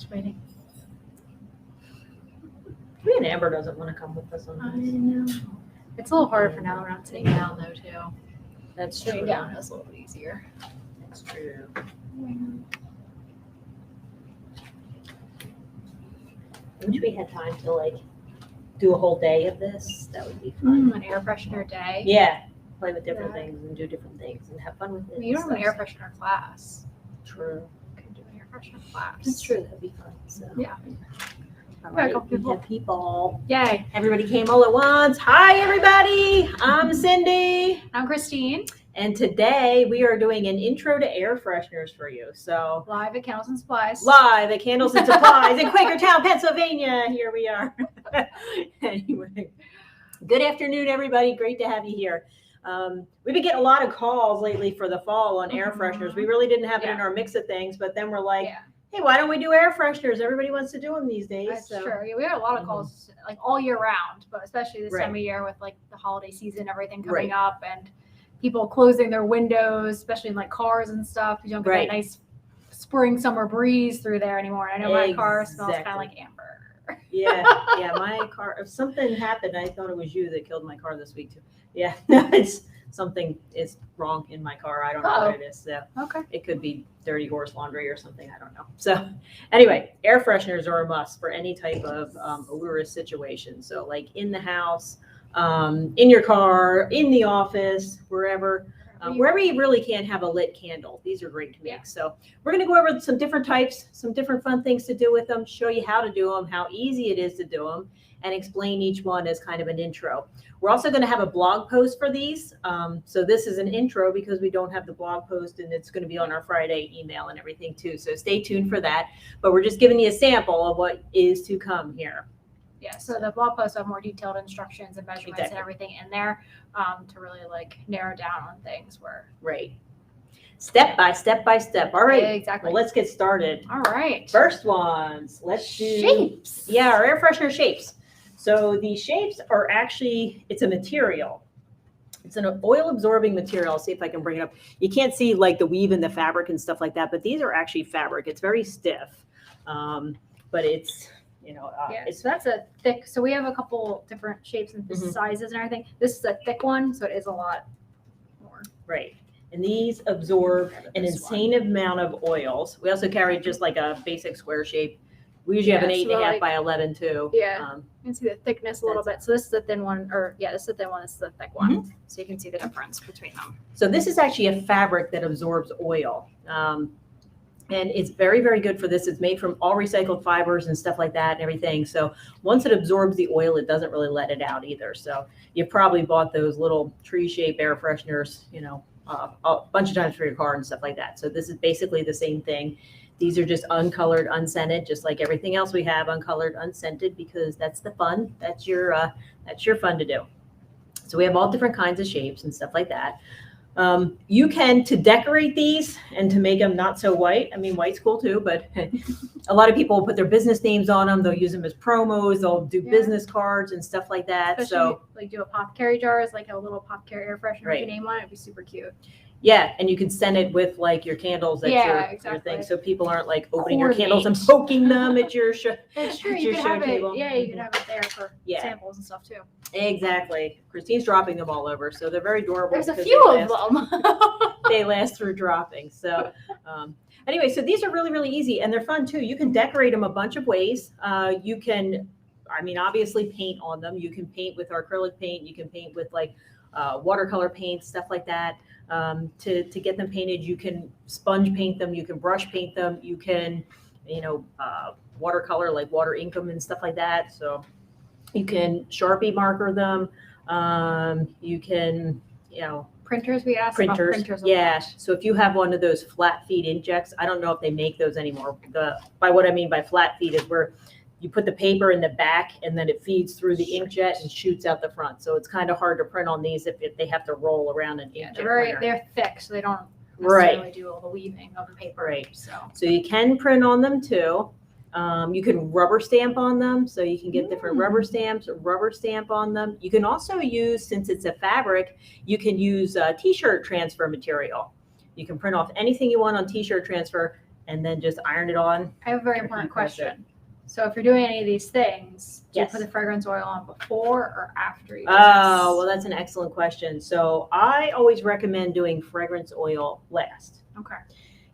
Just waiting. Me and Amber doesn't want to come with us on I this. know. It's a little harder for now. We're not sitting down though, too. That's Sitting true. down is a little bit easier. That's true. I wish we had time to like do a whole day of this. That would be fun. An air freshener day. Yeah, play with different Yeah. things and do different things and have fun with it. I mean, you don't have an air freshener class. True. You could do an air freshener class. That's true. That'd be fun. So. Yeah. All Yeah, a right. couple We have people. Yay. Everybody came all at once. Hi, everybody. I'm Cindy. I'm Christine. And today we are doing an intro to air fresheners for you. So Live at Candles and Supplies. live at Candles and Supplies in Quakertown, Pennsylvania. Here we are. Anyway, good afternoon, everybody. Great to have you here. We've been getting a lot of calls lately for the fall on air fresheners. We really didn't have it in our mix of things, but then we're like, hey, why don't we do air fresheners? Everybody wants to do them these days. That's true. Yeah, we had a lot of calls like all year round, but especially this Right. time of year with like the holiday season, everything coming up, and people closing their windows, especially in like cars and stuff. You don't get that nice spring summer breeze through there anymore. And I know my car smells kind of like amber. Yeah, my car. If something happened, I thought it was you that killed my car this week too. Yeah, it's something is wrong in my car. I don't know what it is. So it could be dirty horse laundry or something. I don't know. So anyway, air fresheners are a must for any type of odorous situation. So like in the house, in your car, in the office, wherever you really can't have a lit candle. These are great to make. So we're going to go over some different types, some different fun things to do with them, show you how to do them, how easy it is to do them, and explain each one as kind of an intro. We're also going to have a blog post for these. So this is an intro because we don't have the blog post, and it's going to be on our Friday email and everything too. So stay tuned for that. But we're just giving you a sample of what is to come here. Yeah, so the blog posts have more detailed instructions and measurements and everything in there to really like narrow down on things where. Right. Step by step by step. All right. Yeah, exactly. Well, let's get started. All right. First ones. Let's do shapes. Yeah, our air freshener shapes. So the shapes are actually, it's a material. It's an oil absorbing material. I'll see if I can bring it up. You can't see like the weave in the fabric and stuff like that, but these are actually fabric. It's very stiff, but it's, so that's a thick. So we have a couple different shapes and sizes and everything. This is a thick one, so it is a lot more. Right. And these absorb an insane amount of oils. We also carry just like a basic square shape. We usually have an 8.5 by 11 too. Yeah. You can see the thickness a little bit. So this is the thin one, this is the thin one. This is the thick one. So you can see the difference between them. So this is actually a fabric that absorbs oil. And it's very, very good for this. It's made from all recycled fibers and stuff like that and everything. So once it absorbs the oil, it doesn't really let it out either. So you've probably bought those little tree shape air fresheners, a bunch of times for your car and stuff like that. So this is basically the same thing. These are just uncolored, unscented, just like everything else we have, uncolored, unscented, because that's the fun. That's your fun to do. So we have all different kinds of shapes and stuff like that. You can, to decorate these and to make them not so white. I mean, white's cool too, but a lot of people will put their business names on them. They'll use them as promos. They'll do business cards and stuff like that. Especially, like do apothecary jars, like a little apothecary air freshener with your name on it. It'd be super cute. Yeah, and you can send it with like your candles at your thing, so people aren't like opening your candles and poking them at your show. That's true. You can have it. Yeah, you can have it there for samples and stuff too. Exactly. Christine's dropping them all over, so they're very durable. There's a few of them. They last through dropping. So anyway, so these are really, really easy, and they're fun too. You can decorate them a bunch of ways. You can, obviously paint on them. You can paint with acrylic paint. You can paint with like watercolor paint, stuff like that. To get them painted, you can sponge paint them, you can brush paint them, you can, watercolor, like water ink them and stuff like that. So you can Sharpie marker them. You can, printers. We asked about printers. Yeah. So if you have one of those flat feed inkjets, I don't know if they make those anymore. By what I mean by flat feed is where you put the paper in the back and then it feeds through the inkjet and shoots out the front. So it's kind of hard to print on these if they have to roll around an inkjet. They're thick, so they don't necessarily do all the weaving of the paper. Right. So you can print on them too. You can rubber stamp on them. So you can get different rubber stamp on them. You can also use, since it's a fabric, you can use t-shirt transfer material. You can print off anything you want on t-shirt transfer, and then just iron it on. I have a very important question. So if you're doing any of these things, do you Yes. put the fragrance oil on before or after you do Oh, well, that's an excellent question. So I always recommend doing fragrance oil last. Okay.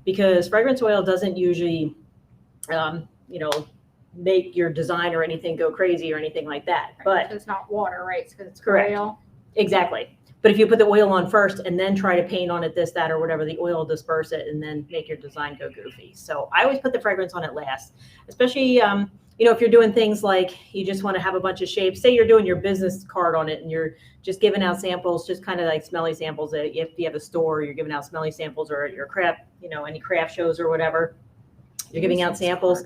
Because fragrance oil doesn't usually, make your design or anything go crazy or anything like that. Right, But because it's not water, right? It's because it's correct. oil. Exactly. But if you put the oil on first and then try to paint on it this, that, or whatever, the oil will disperse it and then make your design go goofy. So I always put the fragrance on it last, especially, if you're doing things like you just want to have a bunch of shapes, say you're doing your business card on it and you're just giving out samples, just kind of like smelly samples. If you have a store, you're giving out smelly samples, or at your craft, any craft shows or whatever, you're giving out samples.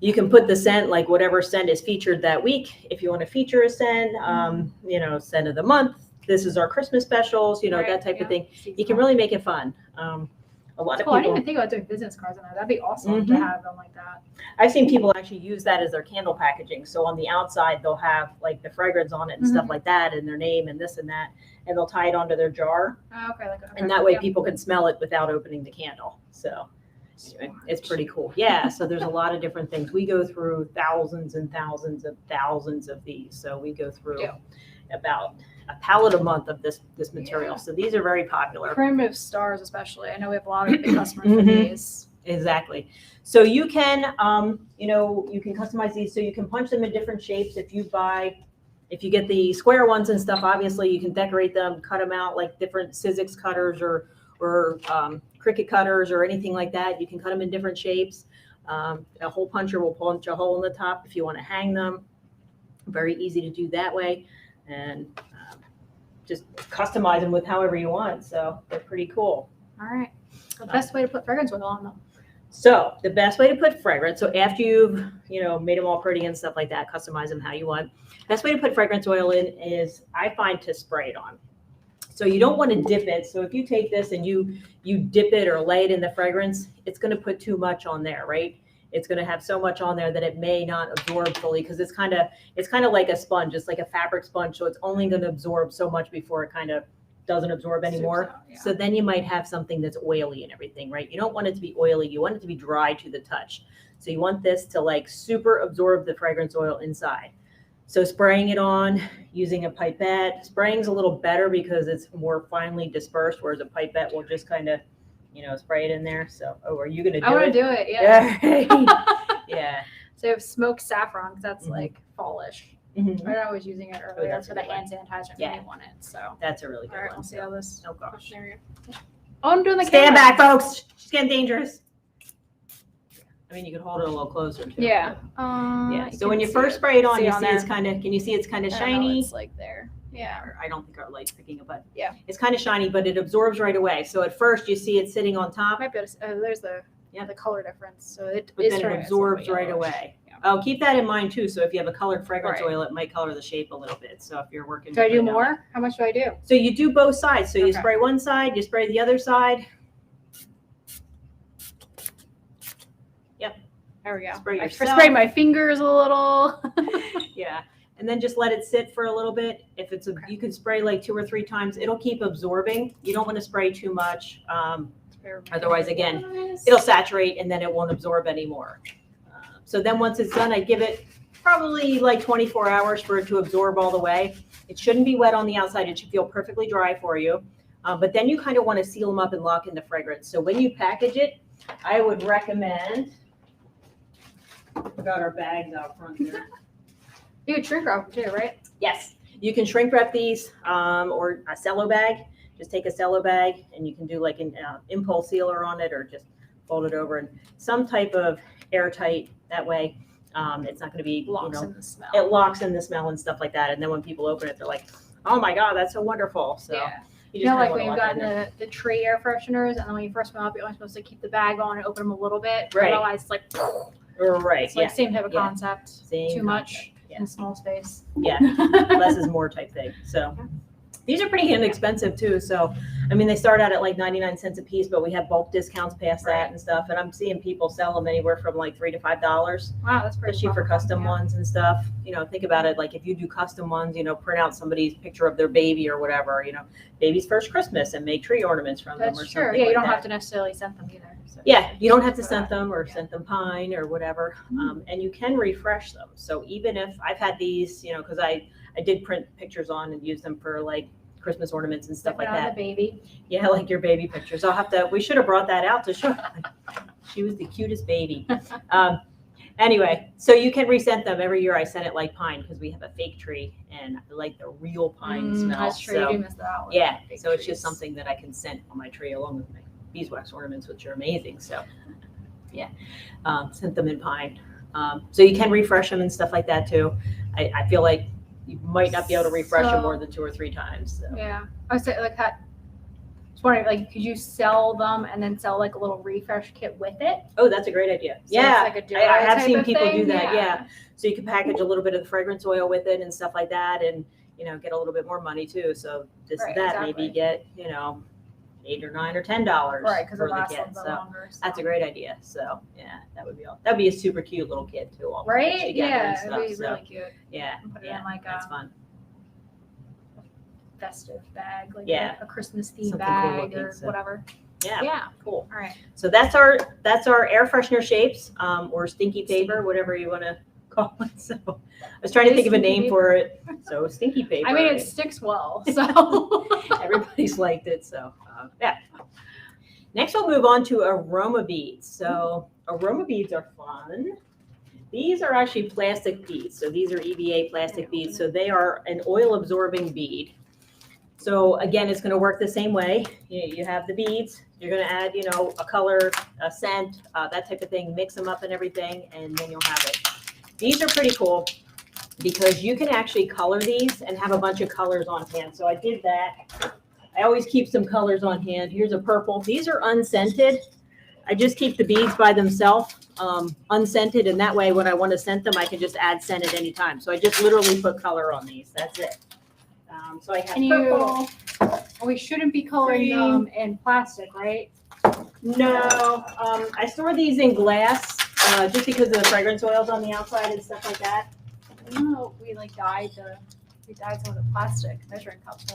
You can put the scent, like whatever scent is featured that week. If you want to feature a scent, scent of the month, this is our Christmas specials, Right, that type of thing. Seasonal. You can really make it fun. A lot of Cool. I didn't people, even think about doing business cards on that. That'd be awesome to have them like that. I've seen people actually use that as their candle packaging. So on the outside, they'll have like the fragrance on it and stuff like that, and their name and this and that, and they'll tie it onto their jar. Oh, okay. And that way people can smell it without opening the candle. So anyway, it's pretty cool. Yeah. So there's a lot of different things. We go through thousands and thousands of these. So we go through about a pallet a month of this material. So these are very popular. Primitive stars, especially. I know we have a lot of big customers for these. Exactly. So you can, you can customize these. So you can punch them in different shapes. If you get the square ones and stuff, obviously you can decorate them, cut them out like different Sizzix cutters or Cricut cutters or anything like that. You can cut them in different shapes. A hole puncher will punch a hole in the top if you want to hang them. Very easy to do that way. And just customize them with however you want. So they're pretty cool. All right. The best way to put fragrance oil on them. So the best way to put fragrance, so after you've, made them all pretty and stuff like that, customize them how you want. Best way to put fragrance oil in is, I find, to spray it on. So you don't want to dip it. So if you take this and you dip it or lay it in the fragrance, it's going to put too much on there, right? It's going to have so much on there that it may not absorb fully, because it's kind of like a sponge. It's like a fabric sponge. So it's only going to absorb so much before it kind of doesn't absorb anymore. So then you might have something that's oily and everything, right? You don't want it to be oily. You want it to be dry to the touch. So you want this to like super absorb the fragrance oil inside. So spraying it on using a pipette, spraying's a little better because it's more finely dispersed, whereas a pipette will just kind of, spray it in there. So, are you going to do it? I want to do it. Yeah. Yeah. So I have smoked saffron, because that's like fallish. Mm-hmm. I was using it earlier. that's That's for a the good hand sanitizer. Yeah. I didn't want it. So. That's a really good All right, one. we'll see how this. Oh, gosh. There we go. Oh, I'm doing the Stand camera. back, folks. She's getting dangerous. I mean, you could hold it a little closer too. Yeah. Yeah. So when you first spray it on, See you on see it's there. kind of. Can you see it's kind of I don't know, shiny? it's like there. Yeah. I don't think our light's picking it, but Yeah. it's kind of shiny, but it absorbs right away. So at first you see it sitting on top, Might be able to, there's the color difference. So it but is then it turning absorbs slightly right yellowish. away. Yeah. Oh, keep that in mind too. So if you have a colored fragrance Right. oil, it might color the shape a little bit. So if you're working. Do I do right now. more? How much do I do? So you do both sides. So you Okay. spray one side, you spray the other side. There we go. Spray I yourself. sprayed my fingers a little. Yeah. And then just let it sit for a little bit. If it's you can spray like 2 or 3 times. It'll keep absorbing. You don't want to spray too much. Otherwise, again, it'll saturate and then it won't absorb anymore. So then once it's done, I give it probably like 24 hours for it to absorb all the way. It shouldn't be wet on the outside. It should feel perfectly dry for you. But then you kind of want to seal them up and lock in the fragrance. So when you package it, I would recommend, we got our bags out front there. You could shrink wrap too, right? Yes, you can shrink wrap these or a cello bag. Just take a cello bag and you can do like an impulse sealer on it, or just fold it over in some type of airtight. That way it's not going to be, Locks in the smell. it locks in the smell and stuff like that. And then when people open it, they're like, oh my God, that's so wonderful. So Yeah. you You just know, kinda like when wanna you've lock it gotten in there. the tree air fresheners, and then when you first come up, you're only supposed to keep the bag on and open them a little bit. Right. Otherwise, it's like, Right, it's like same type of Yeah. concept. Same Too much concept, yeah. in small space. Yeah, less is more type thing. So These are pretty inexpensive too. So, I mean, they start out at like 99 cents a piece, but we have bulk discounts past that and stuff. And I'm seeing people sell them anywhere from like $3 to $5. Wow, that's pretty especially for custom ones and stuff. You know, think about it. Like if you do custom ones, you know, print out somebody's picture of their baby or whatever, you know, baby's first Christmas and make tree ornaments from them or something. True. Yeah, you don't have to necessarily send them either. So yeah, you don't have to send them or send them pine or whatever. And you can refresh them. So even if I've had these, you know, because I did print pictures on and use them for like Christmas ornaments and stuff like that. The baby. Yeah, like your baby pictures. We should have brought that out to show. She was the cutest baby. Anyway, so you can resent them every year. I send it like pine because we have a fake tree and I like the real pine smell. That's true. So, you do miss that one. yeah, so it's just something that I can scent on my tree along with my beeswax ornaments, which are amazing. So yeah, scent them in pine. So you can refresh them and stuff like that too. I feel like you might not be able to refresh them more than 2 or 3 times. So. Yeah, I was like that. I was wondering, like, could you sell them and then sell like a little refresh kit with it? Oh, that's a great idea. So yeah, it's like I have seen people thing? do that. Yeah, so you can package a little bit of the fragrance oil with it and stuff like that, and you know, get a little bit more money too. So maybe get, you know, $8 or $9 or $10 right, because for it the lasts kit. a little So longer. So. that's a great idea. So yeah, that'd be a super cute little kit too. All right? together Yeah, and stuff. it'd be So, really cute. yeah, Put it yeah, in like that's a fun. festive bag, like Yeah. a Christmas themed Something bag cool looking, or so. whatever. Yeah, Yeah. cool. All right. So that's our air freshener shapes, or stinky paper, whatever you want to call it. So I was trying to think of a name for it. So stinky paper. I mean, it sticks well, so everybody's liked it. So yeah. Next, we'll move on to Aroma Beets. So Aroma Beets are fun. These are actually plastic beads. So these are EVA plastic beads. So they are an oil absorbing bead. So again, it's going to work the same way. You have the beads. You're going to add, you know, a color, a scent, that type of thing. Mix them up and everything, and then you'll have it. These are pretty cool because you can actually color these and have a bunch of colors on hand. So I did that. I always keep some colors on hand. Here's a purple. These are unscented. I just keep the beads by themselves, unscented, and that way when I want to scent them, I can just add scent at any time. So I just literally put color on these. That's it. So I have purple. We shouldn't be coloring them in plastic, right? No, I store these in glass just because of the fragrance oils on the outside and stuff like that. No, we dyed some of the plastic measuring cups.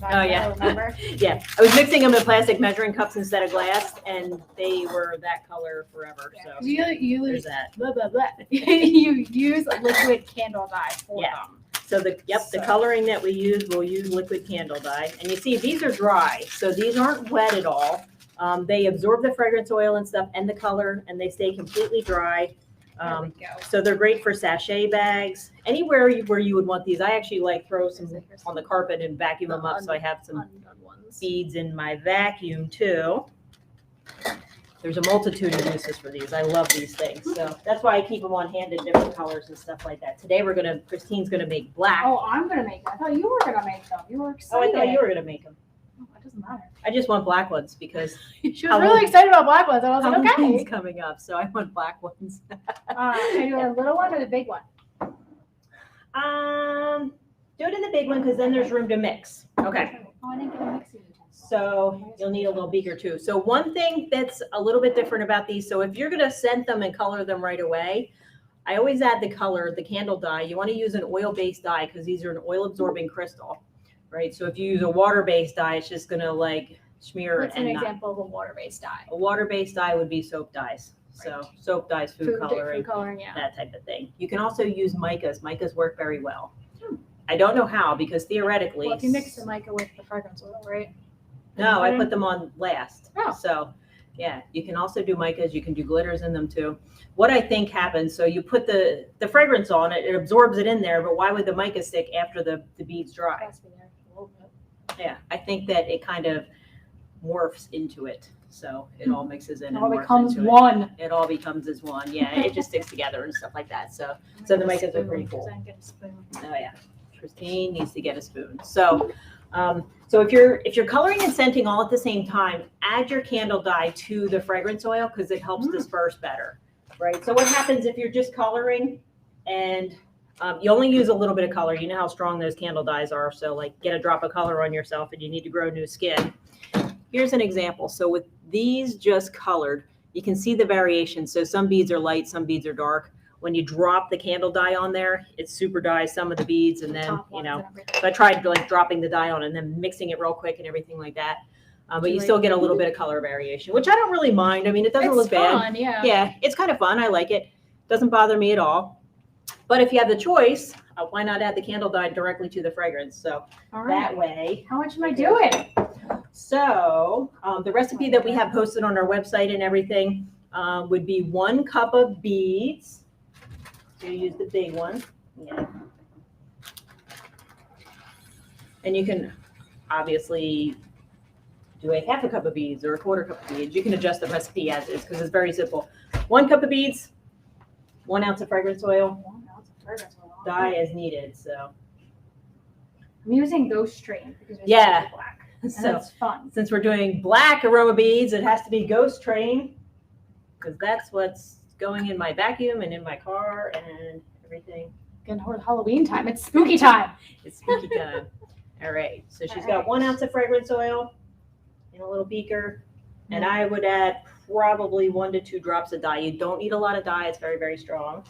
Oh yeah, remember? Yeah, I was mixing them in plastic measuring cups instead of glass, and they were that color forever. Yeah, so you there's that. Blah, blah, blah. You use liquid candle dye for them. So the coloring that we use, we'll use liquid candle dye. And you see, these are dry, so these aren't wet at all. They absorb the fragrance oil and stuff and the color, and they stay completely dry. There we go. So they're great for sachet bags. Anywhere where you would want these. I actually throw some on the carpet and vacuum them up, so I have some beads in my vacuum too. There's a multitude of uses for these. I love these things. So that's why I keep them on hand in different colors and stuff like that. Today Christine's gonna make black. Oh, I'm gonna make them. I thought you were gonna make them. You were excited. Oh, I thought you were gonna make them. Oh, it doesn't matter. I just want black ones because she was really excited about black ones. I was like, Halloween's okay. coming up, so I want black ones. Are you doing a little one or the big one? Do it in the big one because then there's room to mix. Okay. Oh, I didn't get a mixing utensil. So you'll need a little beaker too. So one thing that's a little bit different about these, so if you're going to scent them and color them right away, I always add the color, the candle dye. You want to use an oil-based dye because these are an oil-absorbing crystal, right? So if you use a water-based dye, it's just going to smear. What's an example of a water-based dye? A water-based dye would be soap dyes. So soap dyes, food coloring, yeah. that type of thing. You can also use micas. Micas work very well. I don't know how because theoretically. Well, if you mix the mica with the fragrance oil, right? No, I put them on last. Oh. So yeah, you can also do micas. You can do glitters in them too. What I think happens, so you put the fragrance on it, it absorbs it in there, but why would the mica stick after the beads dry? Yeah, I think that it kind of morphs into it. So it all mixes in. It all becomes one. It all becomes as one. Yeah, it just sticks together and stuff like that. So the micas are pretty cool. Oh yeah, Christine needs to get a spoon. So if you're coloring and scenting all at the same time, add your candle dye to the fragrance oil because it helps disperse better, right? So what happens if you're just coloring and You only use a little bit of color. You know how strong those candle dyes are. So like get a drop of color on yourself and you need to grow new skin. Here's an example. So with these just colored, you can see the variation. So some beads are light, some beads are dark. When you drop the candle dye on there, it super dyes some of the beads. And then, you know, so I tried like dropping the dye on and then mixing it real quick and everything like that. But you still get a little bit of color variation, which I don't really mind. I mean, it doesn't look bad. Yeah. Yeah, it's kind of fun. I like it. Doesn't bother me at all. But if you have the choice, why not add the candle dye directly to the fragrance? So that way. How much am I doing? So the recipe that we have posted on our website and everything would be 1 cup of beads. So you use the big one. Yeah. And you can obviously do a 1/2 cup of beads or a 1/4 cup of beads. You can adjust the recipe as is because it's very simple. 1 cup of beads, 1 ounce of fragrance oil. Dye as needed. So I'm using Ghost Train because it's black. So that's fun. Since we're doing black aroma beads, it has to be Ghost Train because that's what's going in my vacuum and in my car and everything. Getting toward Halloween time. It's spooky time. It's spooky time. All right. So she's got 1 ounce of fragrance oil in a little beaker, and I would add probably 1 to 2 drops of dye. You don't need a lot of dye. It's very, very strong.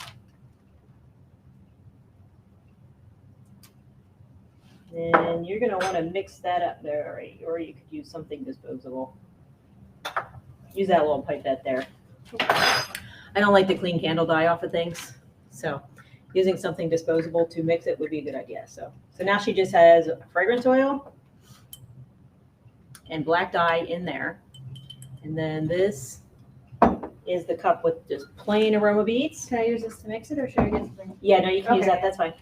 And you're going to want to mix that up there, right? Or you could use something disposable. Use that little pipette there. I don't like to clean candle dye off of things, so using something disposable to mix it would be a good idea. So now she just has fragrance oil and black dye in there. And then this is the cup with just plain aroma beads. Can I use this to mix it or should I get something? Yeah, no, you can use that. That's fine.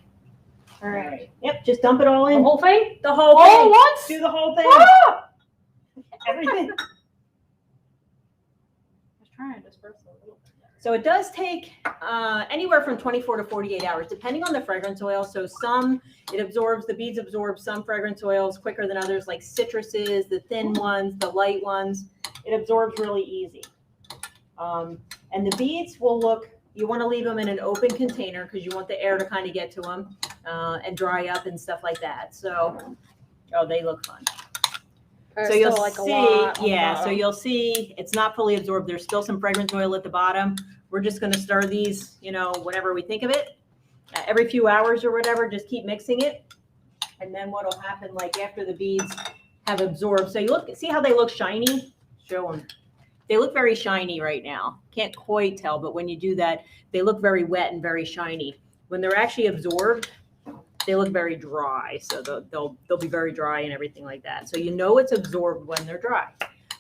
All right. Yep, just dump it all in. The whole thing? The whole thing. All at once? Do the whole thing. Ah! Everything. I was trying to disperse a little bit. So it does take anywhere from 24 to 48 hours, depending on the fragrance oil. So some, the beads absorb some fragrance oils quicker than others, like citruses, the thin ones, the light ones. It absorbs really easy. And the beads will look, you want to leave them in an open container because you want the air to kind of get to them and dry up and stuff like that. So, they look fun. So you'll see, so you'll see it's not fully absorbed. There's still some fragrance oil at the bottom. We're just going to stir these, whenever we think of it. Every few hours or whatever, just keep mixing it. And then what'll happen, like after the beads have absorbed. So you see how they look shiny? Show them. They look very shiny right now. Can't quite tell, but when you do that, they look very wet and very shiny. When they're actually absorbed, they look very dry. So they'll be very dry and everything like that. So it's absorbed when they're dry,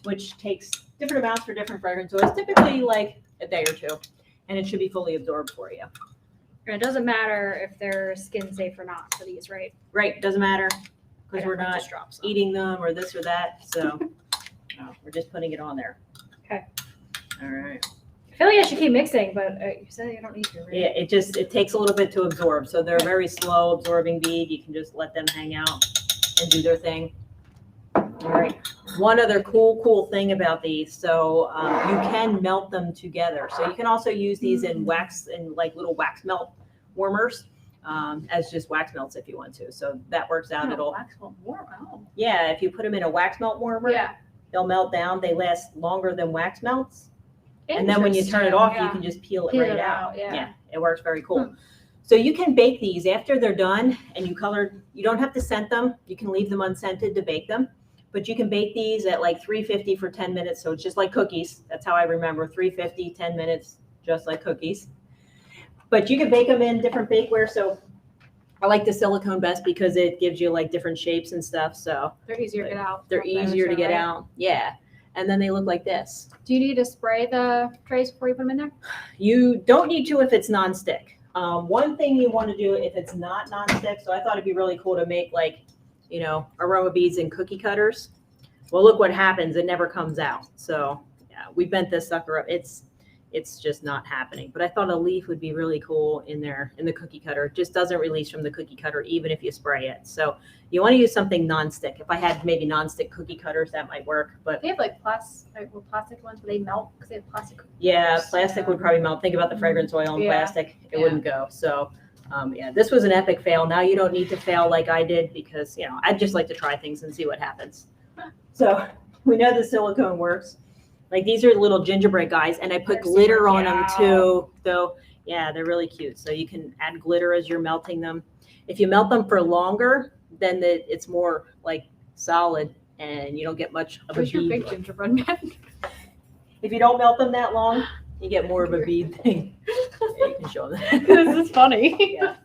which takes different amounts for different fragrance oils, typically like a day or two, and it should be fully absorbed for you. And it doesn't matter if they're skin safe or not for these, right? Right, doesn't matter because we're not eating them or this or that. So we're just putting it on there. Okay. All right. I feel like I should keep mixing, but you said you don't need to, right? Yeah, it takes a little bit to absorb. So they're a very slow absorbing bead. You can just let them hang out and do their thing. All right. One other cool thing about these. So you can melt them together. So you can also use these in wax and like little wax melt warmers as just wax melts if you want to. So that works out. Wax melt warmer. Oh. Yeah, if you put them in a wax melt warmer, they'll melt down. They last longer than wax melts. And then when you turn it off, you can just peel it right out. Yeah, it works very cool. So you can bake these after they're done and you don't have to scent them. You can leave them unscented to bake them, but you can bake these at like 350 for 10 minutes. So it's just like cookies. That's how I remember 350, 10 minutes, just like cookies. But you can bake them in different bakeware. So I like the silicone best because it gives you like different shapes and stuff. So they're easier to get out. They're easier to get out. Yeah. And then they look like this. Do you need to spray the trays before you put them in there? You don't need to if it's nonstick. One thing you want to do if it's not nonstick, so I thought it'd be really cool to make like, aroma beads and cookie cutters. Well, look what happens. It never comes out. So yeah, we bent this sucker up. It's just not happening. But I thought a leaf would be really cool in there in the cookie cutter. It just doesn't release from the cookie cutter even if you spray it. So you want to use something nonstick. If I had maybe nonstick cookie cutters, that might work. But they have like plastic ones where they melt because they have plastic. Yeah, plastic would probably melt. Think about the fragrance oil and plastic. It wouldn't go. So Yeah, this was an epic fail. Now you don't need to fail like I did because, I'd just like to try things and see what happens. So we know the silicone works. Like these are little gingerbread guys, and I put glitter on them too. So yeah, they're really cute. So you can add glitter as you're melting them. If you melt them for longer, then it's more like solid and you don't get much of a bead. Where's your big gingerbread man? If you don't melt them that long, you get more of a bead thing. Yeah, you can show them. This is funny. Yeah.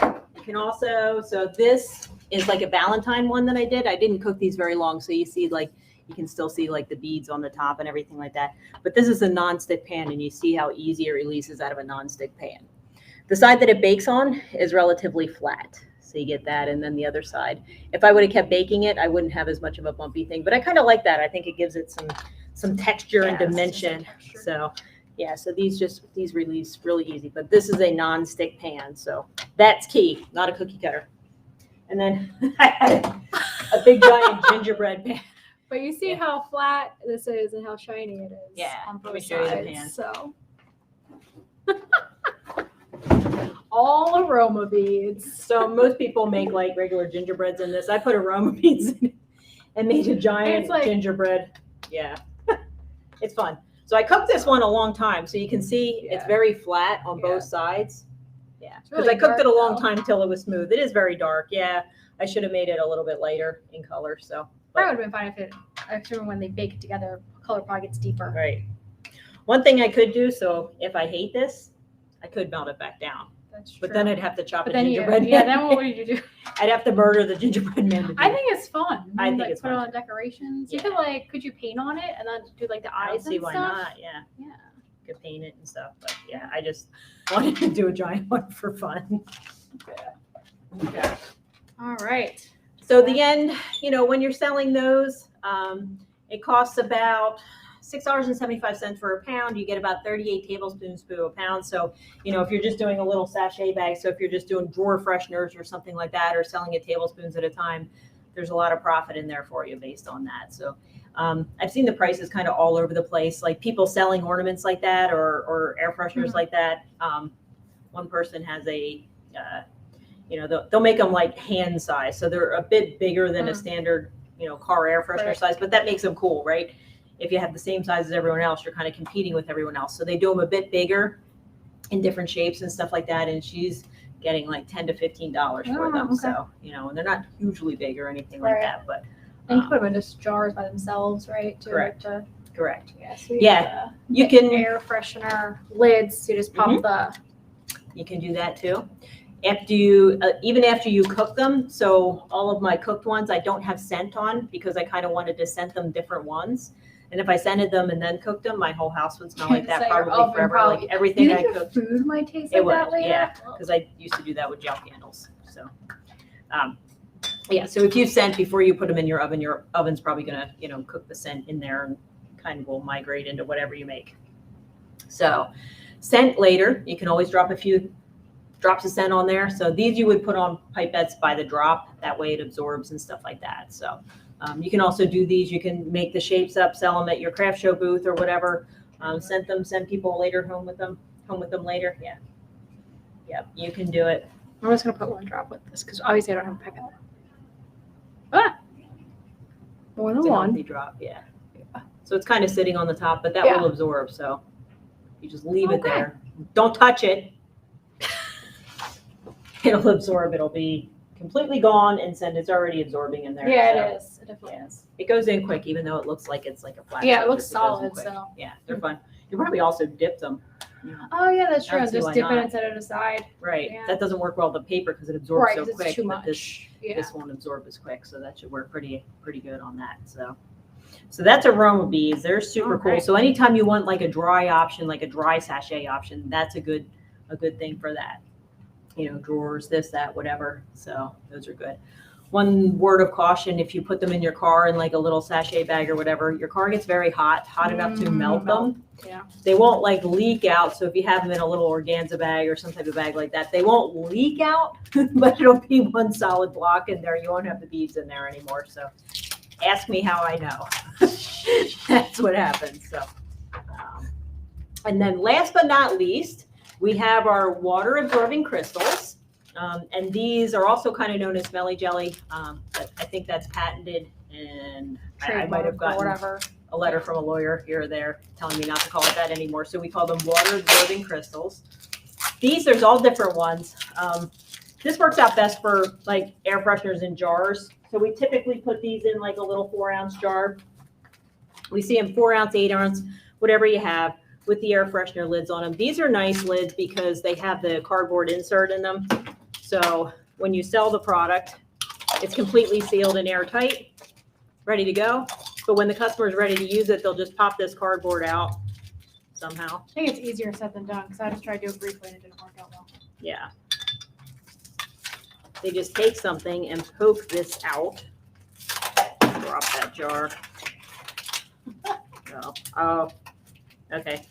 You can also, so this is like a Valentine one that I did. I didn't cook these very long, so you see you can still see like the beads on the top and everything like that. But this is a non-stick pan, and you see how easy it releases out of a non-stick pan. The side that it bakes on is relatively flat. So you get that, and then the other side. If I would have kept baking it, I wouldn't have as much of a bumpy thing. But I kind of like that. I think it gives it some texture and dimension. So yeah, so these release really easy. But this is a non-stick pan, so that's key, not a cookie cutter. And then I had a big giant gingerbread pan. But you see how flat this is and how shiny it is. Yeah, on both let me show you the pan. So all aroma beads. So most people make like regular gingerbreads in this. I put aroma beads in it and made a giant gingerbread. Yeah, it's fun. So I cooked this one a long time, so you can see it's very flat on both sides. Yeah, because I cooked it a long time till it was smooth. It is very dark. Yeah, I should have made it a little bit lighter in color. So that would have been fine if it. Actually, when they bake it together, color probably gets deeper. Right. One thing I could do, so if I hate this, I could melt it back down. That's true. But then I'd have to chop a gingerbread man. Yeah, then what would you do? I'd have to murder the gingerbread man. I think it's fun. I think it's put fun. it on decorations. Yeah. You could you paint on it and then do like the eyes and stuff? I don't see why not. Yeah. Yeah. You could paint it and stuff, but yeah, I just wanted to do a giant one for fun. Yeah. Okay. All right. So the end, when you're selling those, it costs about $6.75 for a pound. You get about 38 tablespoons per a pound. So, if you're just doing a little sachet bag, so if you're just doing drawer fresheners or something like that, or selling it tablespoons at a time, there's a lot of profit in there for you based on that. So I've seen the prices kind of all over the place, like people selling ornaments like that or air fresheners like that. One person has they'll make them like hand size. So they're a bit bigger than a standard, car air freshener size, but that makes them cool, right? If you have the same size as everyone else, you're kind of competing with everyone else. So they do them a bit bigger in different shapes and stuff like that. And she's getting like $10 to $15 for them. Okay. So, and they're not hugely big or anything like that, but. And you put them in just jars by themselves, right? Correct. Correct. Yeah. So you can air freshener lids. You just pop the. You can do that too. Even after you cook them. So all of my cooked ones, I don't have scent on because I kind of wanted to scent them different ones. And if I scented them and then cooked them, my whole house would smell like that probably forever. Like everything I cooked. Food might taste like that later. Yeah, because I used to do that with gel candles. So. Yeah, so if you scent before you put them in your oven's probably gonna, cook the scent in there and kind of will migrate into whatever you make. So scent later, you can always drop a few drops of scent on there. So these you would put on pipettes by the drop. That way it absorbs and stuff like that. So you can also do these. You can make the shapes up, sell them at your craft show booth or whatever. Send people later home with them later. Yeah. Yep, you can do it. I'm just gonna put one drop with this because obviously I don't have a pipette. More than one. Drop, yeah. So it's kind of sitting on the top, but that will absorb. So you just leave it there. Don't touch it. It'll absorb. It'll be completely gone, and it's already absorbing in there. Yeah, it is. It definitely is. It goes in quick, even though it looks like it's like a flat. Yeah, it looks solid. So yeah, they're fun. You probably also dip them. Oh yeah, that's true. Just dip it and set it aside. Right. Yeah. That doesn't work well with the paper because it absorbs so quick. Too much. This won't absorb as quick, so that should work pretty good on that. So that's Aroma Beets. They're super cool. So anytime you want like a dry option, like a dry sachet option, that's a good thing for that. Drawers, this, that, whatever. So those are good. One word of caution: if you put them in your car in like a little sachet bag or whatever, your car gets very hot enough to melt them. Yeah. They won't like leak out. So if you have them in a little organza bag or some type of bag like that, they won't leak out, but it'll be one solid block in there. You won't have the beads in there anymore. So ask me how I know. That's what happens. So, and then last but not least, We have our water absorbing crystals. And these are also kind of known as smelly jelly. But I think that's patented, and I might have gotten a letter from a lawyer here or there telling me not to call it that anymore. So we call them water absorbing crystals. These, there's all different ones. This works out best for like air fresheners in jars. So we typically put these in like a little 4-ounce jar. We see them 4-ounce, 8-ounce, whatever you have, with the air freshener lids on them. These are nice lids because they have the cardboard insert in them. So when you sell the product, it's completely sealed and airtight, ready to go. But when the customer is ready to use it, they'll just pop this cardboard out somehow. I think it's easier said than done because I just tried to do it briefly and it didn't work out well. Yeah. They just take something and poke this out. Drop that jar. Oh, okay.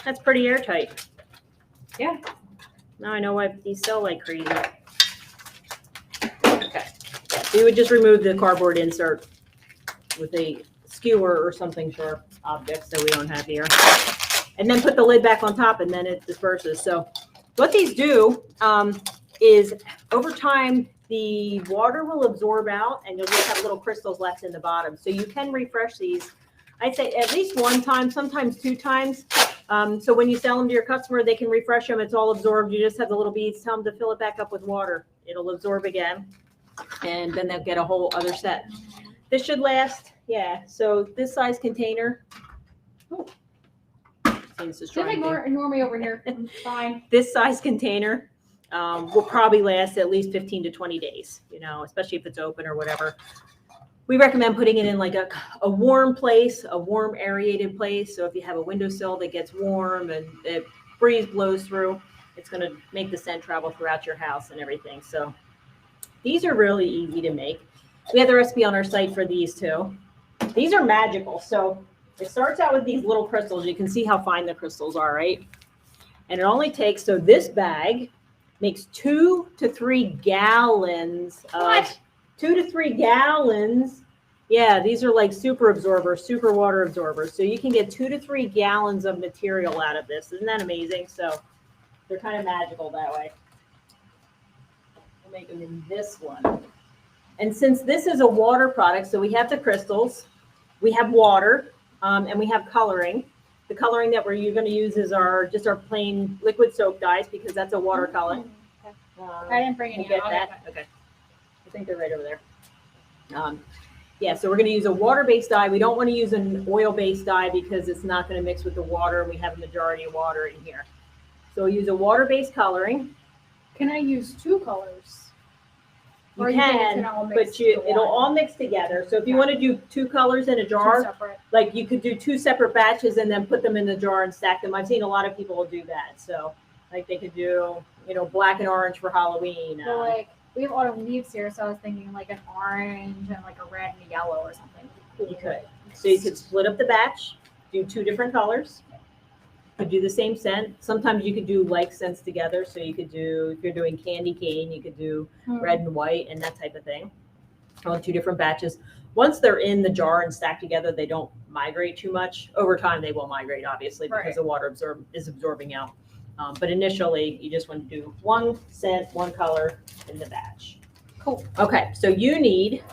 That's pretty airtight. Yeah. Now I know why these sell like crazy. Okay. So you would just remove the cardboard insert with a skewer or something sharp object that we don't have here. And then put the lid back on top and then it disperses. So what these do is over time, the water will absorb out and you'll just have little crystals left in the bottom. So you can refresh these, I'd say at least 1 time, sometimes 2 times. So when you sell them to your customer, they can refresh them. It's all absorbed. You just have the little beads. Tell them to fill it back up with water. It'll absorb again. And then they'll get a whole other set. This should last. Yeah. So this size container. Just ignore me over here. I'm fine. This size container will probably last at least 15 to 20 days, you know, especially if it's open or whatever. We recommend putting it in like a warm place, a warm aerated place. So if you have a windowsill that gets warm and the breeze blows through, it's going to make the scent travel throughout your house and everything. So these are really easy to make. We have the recipe on our site for these too. These are magical. So it starts out with these little crystals. You can see how fine the crystals are, right? And it only takes, so this bag makes 2 to 3 gallons of... What? 2 to 3 gallons. Yeah, these are like super absorbers, super water absorbers. So you can get 2 to 3 gallons of material out of this. Isn't that amazing? So they're kind of magical that way. We'll make them in this one. And since this is a water product, so we have the crystals, we have water, and we have coloring. The coloring that we're going to use is just our plain liquid soap dyes because that's a watercolor. Okay. I didn't bring any. You get that? Okay. I think they're right over there. Yeah, so we're going to use a water-based dye. We don't want to use an oil-based dye because it's not going to mix with the water, and we have a majority of water in here. So we'll use a water-based coloring. Can I use 2 colors? You can, but it'll all mix together. So if you want to do 2 colors in a jar, like you could do 2 separate batches and then put them in the jar and stack them. I've seen a lot of people will do that. So like they could do, you know, black and orange for Halloween. So like we have autumn leaves here, so I was thinking like an orange and like a red and a yellow or something. You could. So you could split up the batch, do 2 different colors. Could do the same scent. Sometimes you could do like scents together. So you could do, if you're doing candy cane, you could do red and white and that type of thing on 2 different batches. Once they're in the jar and stacked together, they don't migrate too much. Over time, they will migrate, obviously, because the water is absorbing out. But initially, you just want to do 1 scent, 1 color in the batch. Cool. Okay, so you need,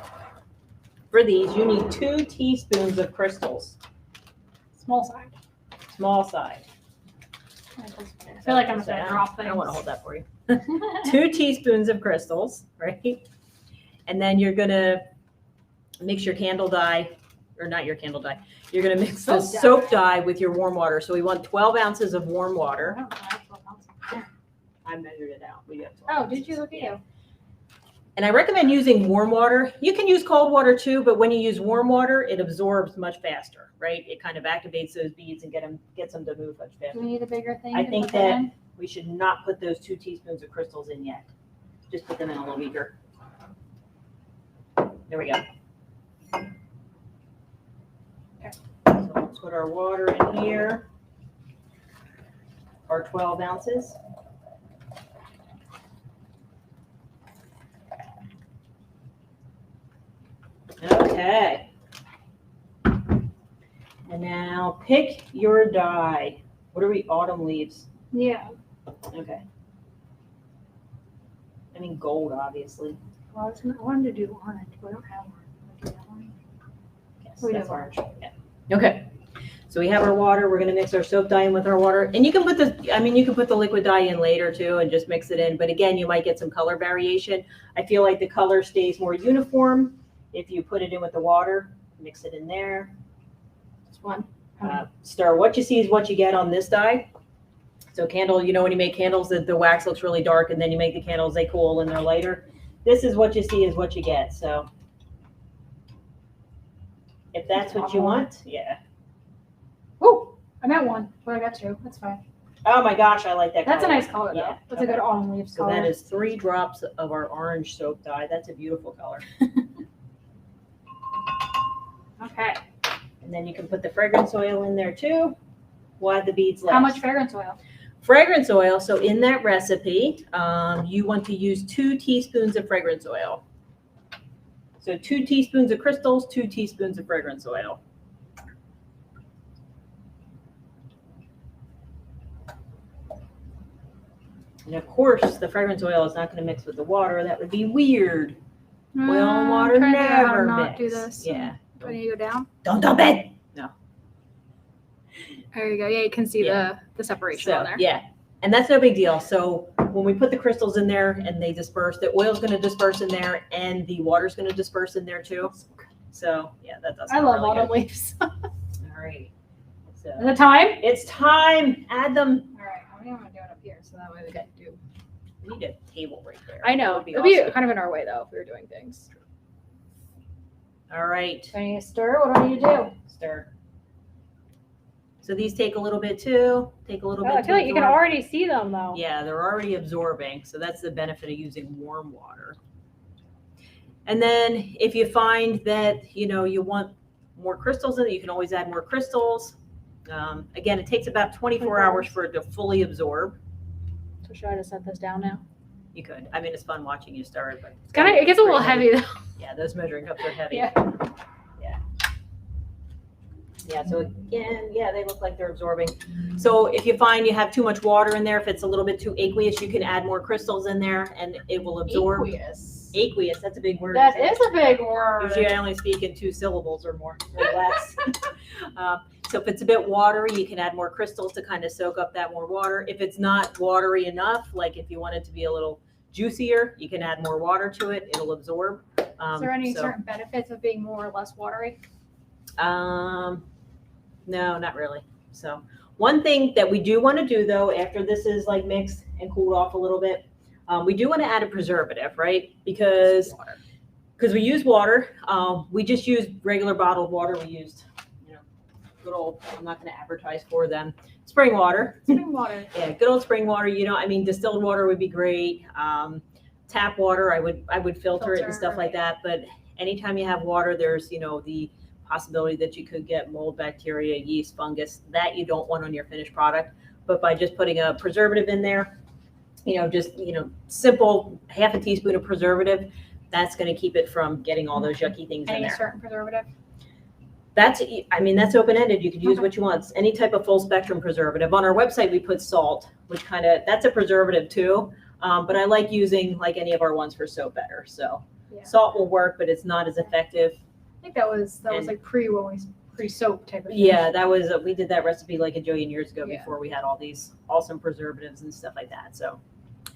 for these, you need 2 teaspoons of crystals. Small side. Small side. I feel like I'm just going to drop things. I don't want to hold that for you. 2 teaspoons of crystals, right? And then you're going to mix your candle dye, or not your candle dye. You're going to mix the soap dye with your warm water. So we want 12 ounces of warm water. I measured it out. We got 12 ounces. Did you? Look at you. And I recommend using warm water. You can use cold water too, but when you use warm water, it absorbs much faster, right? It kind of activates those beads and gets them to move much faster. Do we need a bigger thing? I think that we should not put those 2 teaspoons of crystals in yet. Just put them in a little beaker. There we go. Okay. So let's put our water in here. Our 12 ounces. Okay. Now pick your dye. What are we? Autumn leaves. Yeah. Okay. I mean gold, obviously. Well, I wanted to do orange, but I don't have one. Yes, We that's do orange. Yeah. Okay. So we have our water. We're going to mix our soap dye in with our water. And you can put you can put the liquid dye in later too and just mix it in. But again, you might get some color variation. I feel like the color stays more uniform if you put it in with the water. Mix it in there. Just one. Stir. What you see is what you get on this dye. So candle, when you make candles, the wax looks really dark, and then you make the candles, they cool and they're lighter. This is what you see is what you get. So if that's what you want, yeah. Oh, I'm at one. Well, I got two. That's fine. Oh my gosh, I like that color. That's a nice color, though. Yeah. That's a good autumn leaves color. So that is 3 drops of our orange soap dye. That's a beautiful color. Okay. And then you can put the fragrance oil in there too. We'll add the beads last. How much fragrance oil? Fragrance oil. So in that recipe, you want to use 2 teaspoons of fragrance oil. So 2 teaspoons of crystals, 2 teaspoons of fragrance oil. And of course, the fragrance oil is not going to mix with the water. That would be weird. Oil and water never mix. Do this. Yeah. Do I need to go down? Don't dump it. No. There you go. Yeah, you can see the separation on there. Yeah. And that's no big deal. So when we put the crystals in there and they disperse, the oil's going to disperse in there and the water's going to disperse in there too. So yeah, that does. I love autumn leaves. All right. So Is it time? it's time. Add them. All right. I'm going to do it up here so that way we can do. We need a table right there. I know. That would It'd be awesome. kind of in our way though if we were doing things. All right. Do I need to stir? What do I need to do? Stir. So these take a little bit too. Take a little bit. I feel like you can already see them though. Yeah, they're already absorbing. So that's the benefit of using warm water. And then if you find that, you want more crystals in it, you can always add more crystals. Again, it takes about 24 hours for it to fully absorb. So should I just set this down now? You could. I mean, it's fun watching you stir it, but It gets a little heavy though. Yeah, those measuring cups are heavy. Yeah. Yeah, so again, they look like they're absorbing. So if you find you have too much water in there, if it's a little bit too aqueous, you can add more crystals in there and it will absorb. Aqueous, that's a big word. That is a big word. Usually I only speak in 2 syllables or more or less. So if it's a bit watery, you can add more crystals to kind of soak up that more water. If it's not watery enough, like if you want it to be a little juicier, you can add more water to it. It'll absorb. Is there any certain benefits of being more or less watery? No, not really. So one thing that we do want to do though, after this is like mixed and cooled off a little bit, we do want to add a preservative, right? Because we use water. We just used regular bottled water. We used, good old, I'm not going to advertise for them, spring water. Spring water. Yeah, good old spring water. Distilled water would be great. Tap water, I would filter it and stuff like that. But anytime you have water, there's, the possibility that you could get mold, bacteria, yeast, fungus that you don't want on your finished product. But by just putting a preservative in there, simple half a teaspoon of preservative, that's going to keep it from getting all those yucky things in there. Any certain preservative? That's open-ended. You could use what you want. Any type of full spectrum preservative. On our website, we put salt, which that's a preservative too. But I like using like any of our ones for soap better. So salt will work, but it's not as effective. I think that was like pre-soap type of thing. Yeah, we did that recipe like a jillion years ago before we had all these awesome preservatives and stuff like that. So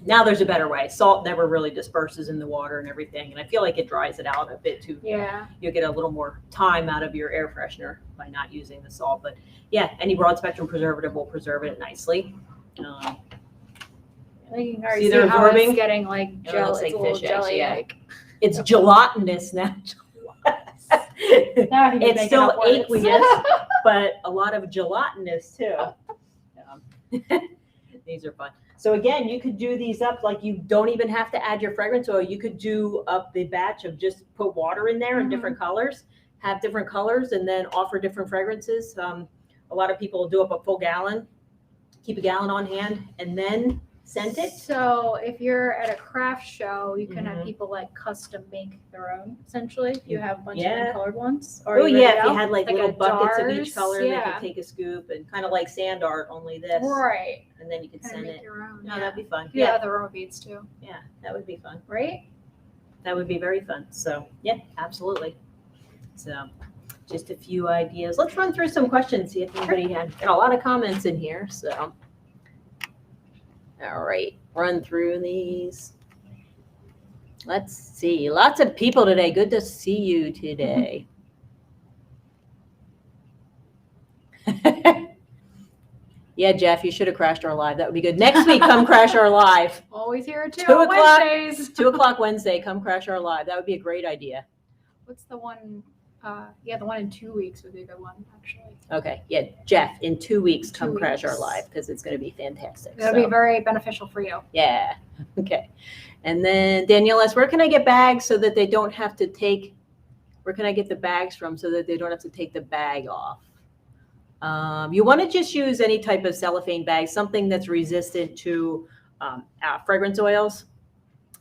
now there's a better way. Salt never really disperses in the water and everything. And I feel like it dries it out a bit too. Yeah. You'll get a little more time out of your air freshener by not using the salt. But yeah, any broad spectrum preservative will preserve it nicely. You can already see how it's getting like gel. It's like fish jelly. Eggs, It's gelatinous now. It's still aqueous, but a lot of gelatinous too. These are fun. So again, you could do these up like you don't even have to add your fragrance oil. You could do up the batch of just put water in there in different colors, have different colors, and then offer different fragrances. A lot of people do up a full gallon, keep a gallon on hand, and then scented? So if you're at a craft show, you can have people like custom make their own, essentially. If you have a bunch of different colored ones. Oh yeah, if you had like little buckets of each color, they could take a scoop and kind of like sand art, only this. Right. And then you could send it. Your own. No, that'd be fun. Yeah, the Aroma Beets too. Yeah, that would be fun. Right? That would be very fun. So yeah, absolutely. So just a few ideas. Let's run through some questions, see if anybody had a lot of comments in here. So all right, run through these. Let's see. Lots of people today. Good to see you today. Yeah, Jeff, you should have crashed our live. That would be good. Next week, come crash our live. Always here at 2 o'clock Wednesdays. 2 o'clock Wednesday, come crash our live. That would be a great idea. What's the one? The one in 2 weeks would be a good one, actually. Okay, yeah, Jeff, in 2 weeks, come crash our live because it's going to be fantastic. It'll be very beneficial for you. Yeah, okay. And then Danielle asks, where can I get bags so that they don't have to take, where can I get the bags from so that they don't have to take the bag off? You want to just use any type of cellophane bag, something that's resistant to fragrance oils.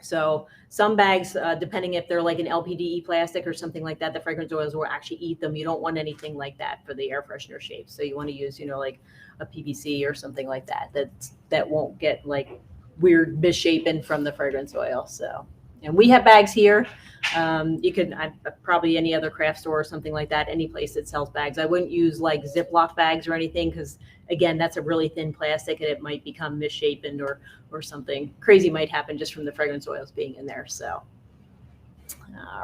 So some bags, depending if they're like an LPDE plastic or something like that, the fragrance oils will actually eat them. You don't want anything like that for the air freshener shapes. So you want to use, like a PVC or something like that, that won't get like weird misshapen from the fragrance oil. So, and we have bags here. You could probably any other craft store or something like that, any place that sells bags. I wouldn't use like Ziploc bags or anything because again, that's a really thin plastic and it might become misshapen or something crazy might happen just from the fragrance oils being in there. So,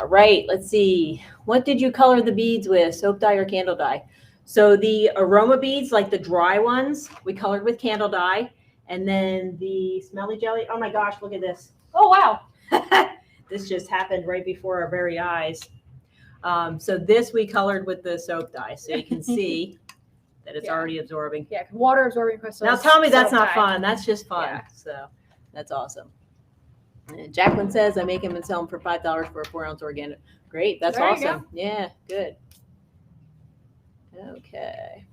all right, let's see. What did you color the beads with? Soap dye or candle dye? So the Aroma Beads, like the dry ones, we colored with candle dye. And then the Smelly Jelly, oh my gosh, look at this. Oh, wow. This just happened right before our very eyes. So this we colored with the soap dye. So you can see that it's already absorbing. Yeah, water absorbing crystals. Now tell me that's not fun. That's just fun. Yeah. So that's awesome. And Jacqueline says, I make them and sell them for $5 for a 4-ounce organic. Great. That's awesome. Yeah, good. Okay.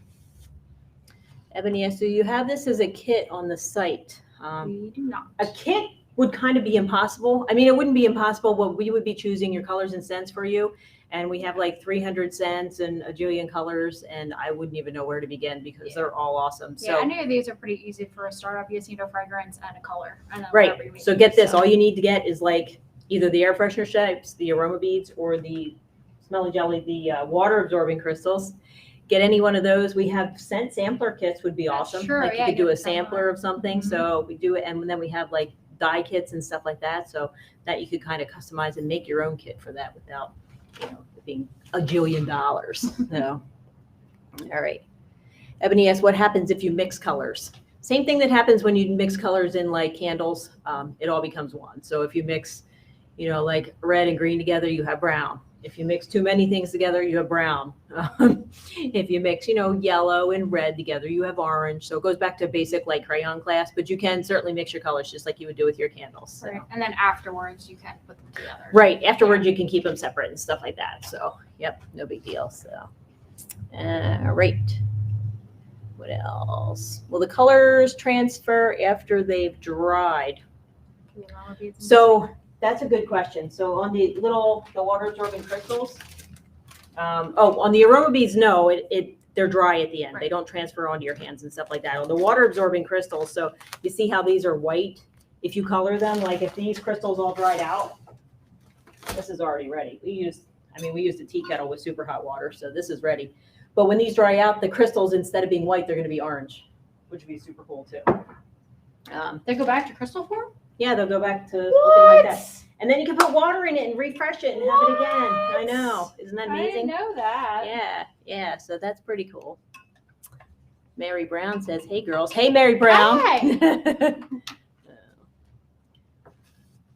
Ebony, so you have this as a kit on the site. We do not. A kit would kind of be impossible. I mean, it wouldn't be impossible, but we would be choosing your colors and scents for you. And we have like 300 scents and a jillion colors, and I wouldn't even know where to begin because they're all awesome. Yeah, so, any of these are pretty easy for a startup. You just need a fragrance and a color. And right. So get this. All you need to get is like either the air freshener shapes, the Aroma Beads, or the Smelly Jelly, the water absorbing crystals. Get any one of those. We have scent sampler kits would be awesome. Sure, like you could do a sampler of something. Mm-hmm. So we do it. And then we have like dye kits and stuff like that. So that you could kind of customize and make your own kit for that without, it being $1 jillion. So, all right. Ebony asks, what happens if you mix colors? Same thing that happens when you mix colors in like candles. It all becomes one. So if you mix, like red and green together, you have brown. If you mix too many things together, you have brown. If you mix, yellow and red together, you have orange. So it goes back to basic like crayon class, but you can certainly mix your colors just like you would do with your candles. So. Right. And then afterwards, you can put them together. Right. Afterwards, you can keep them separate and stuff like that. So, yep, no big deal. So, right. What else? Will the colors transfer after they've dried? So that's a good question. So on the water absorbing crystals, on the Aroma Beads, no, they're dry at the end. Right. They don't transfer onto your hands and stuff like that. On the water absorbing crystals, so you see how these are white? If you color them, like if these crystals all dried out, this is already ready. We used a tea kettle with super hot water, so this is ready. But when these dry out, the crystals, instead of being white, they're going to be orange, which would be super cool too. They go back to crystal form? Yeah, they'll go back to looking like that. And then you can put water in it and refresh it and have it again. I know. Isn't that amazing? I didn't know that. Yeah. So that's pretty cool. Mary Brown says, hey, girls. Hey, Mary Brown. Hi.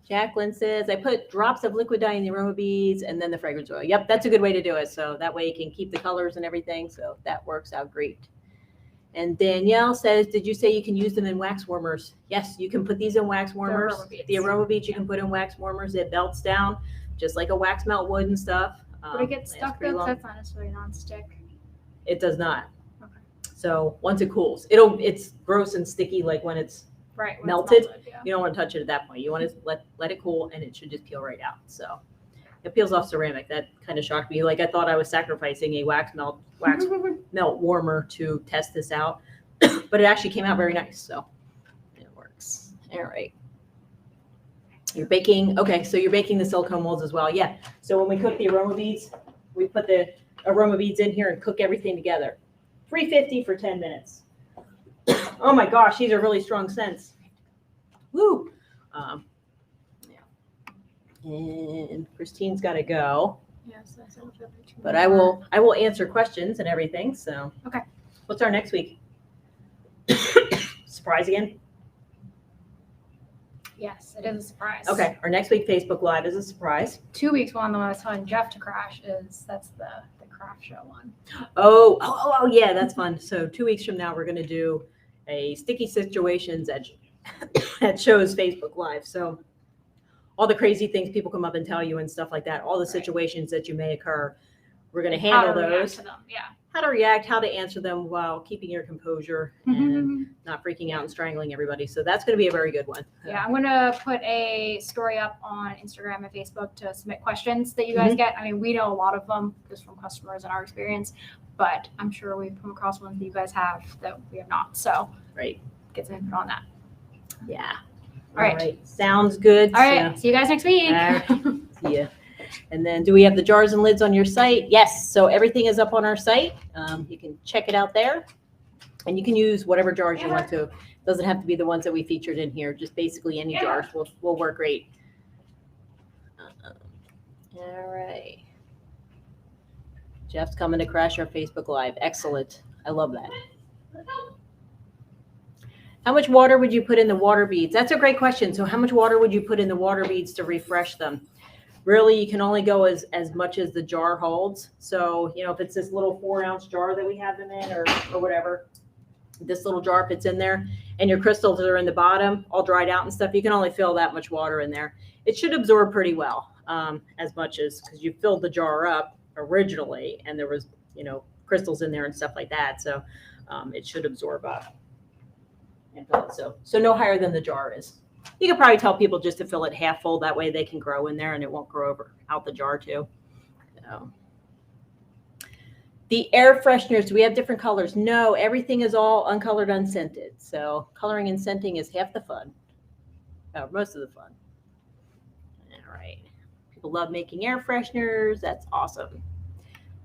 Jacqueline says, I put drops of liquid dye in the Aroma Beads and then the fragrance oil. Yep, that's a good way to do it. So that way you can keep the colors and everything. So that works out great. And Danielle says, did you say you can use them in wax warmers? Yes, you can put these in wax warmers. The Aroma Beads you can put in wax warmers. It melts down just like a wax melt wood and stuff. Would it get stuck though? That's not necessarily nonstick. It does not. Okay. So once it cools, it's gross and sticky like when it's melted. You don't want to touch it at that point. You want to let it cool, and it should just peel right out. So it peels off ceramic. That kind of shocked me. Like I thought I was sacrificing a wax melt warmer to test this out, but it actually came out very nice. So it works. All right. You're baking. Okay, so you're baking the silicone molds as well. Yeah. So when we cook the aroma beads, we put the aroma beads in here and cook everything together. 350 for 10 minutes. Oh my gosh, these are really strong scents. Woo. Yeah. And Christine's got to go. Yes, but I will answer questions and everything. So okay. What's our next week? Surprise again? Yes, it is a surprise. Okay, our next week Facebook Live is a surprise. 2 weeks one, the one I was telling Jeff to crash that's the craft show one. Oh yeah, that's fun. So 2 weeks from now, we're going to do a sticky situations at shows Facebook Live. So all the crazy things people come up and tell you and stuff like that, all the situations that you may occur, we're going to handle those. Yeah. How to react, how to answer them while keeping your composure and not freaking out and strangling everybody. So that's going to be a very good one. Yeah, I'm going to put a story up on Instagram and Facebook to submit questions that you guys get. I mean, we know a lot of them just from customers and our experience, but I'm sure we've come across ones that you guys have that we have not. So get some input on that. Yeah. All right. Sounds good. All right. See you guys next week. See ya. And then do we have the jars and lids on your site? Yes. So everything is up on our site. You can check it out there. And you can use whatever jars you want to. It doesn't have to be the ones that we featured in here. Just basically any jars will work great. All right. Jeff's coming to crash our Facebook Live. Excellent. I love that. How much water would you put in the water beads? That's a great question. So how much water would you put in the water beads to refresh them? Really, you can only go as much as the jar holds. So, if it's this little 4-ounce jar that we have them in or whatever, this little jar fits in there and your crystals are in the bottom, all dried out and stuff, you can only fill that much water in there. It should absorb pretty well, as much as, because you filled the jar up originally and there was, crystals in there and stuff like that. So it should absorb up. And fill it. So no higher than the jar is. You could probably tell people just to fill it half full. That way they can grow in there and it won't grow out the jar too. So. The air fresheners, do we have different colors? No, everything is all uncolored, unscented. So coloring and scenting is half the fun. Most of the fun. All right. People love making air fresheners. That's awesome.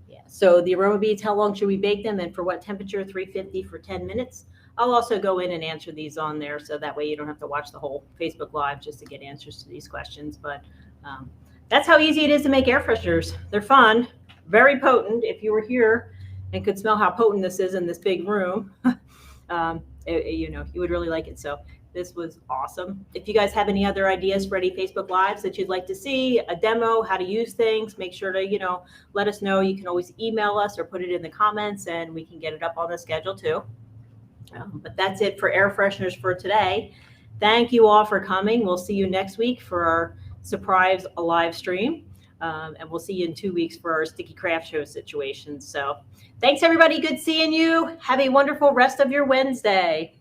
Yeah. So the aroma beads, how long should we bake them and for what temperature? 350 for 10 minutes. I'll also go in and answer these on there, so that way you don't have to watch the whole Facebook Live just to get answers to these questions. But that's how easy it is to make air fresheners. They're fun, very potent. If you were here and could smell how potent this is in this big room, you would really like it. So this was awesome. If you guys have any other ideas for any Facebook Lives that you'd like to see, a demo, how to use things, make sure to, let us know. You can always email us or put it in the comments and we can get it up on the schedule too. But that's it for air fresheners for today. Thank you all for coming. We'll see you next week for our surprise live stream. And we'll see you in 2 weeks for our sticky craft show situation. So thanks, everybody. Good seeing you. Have a wonderful rest of your Wednesday.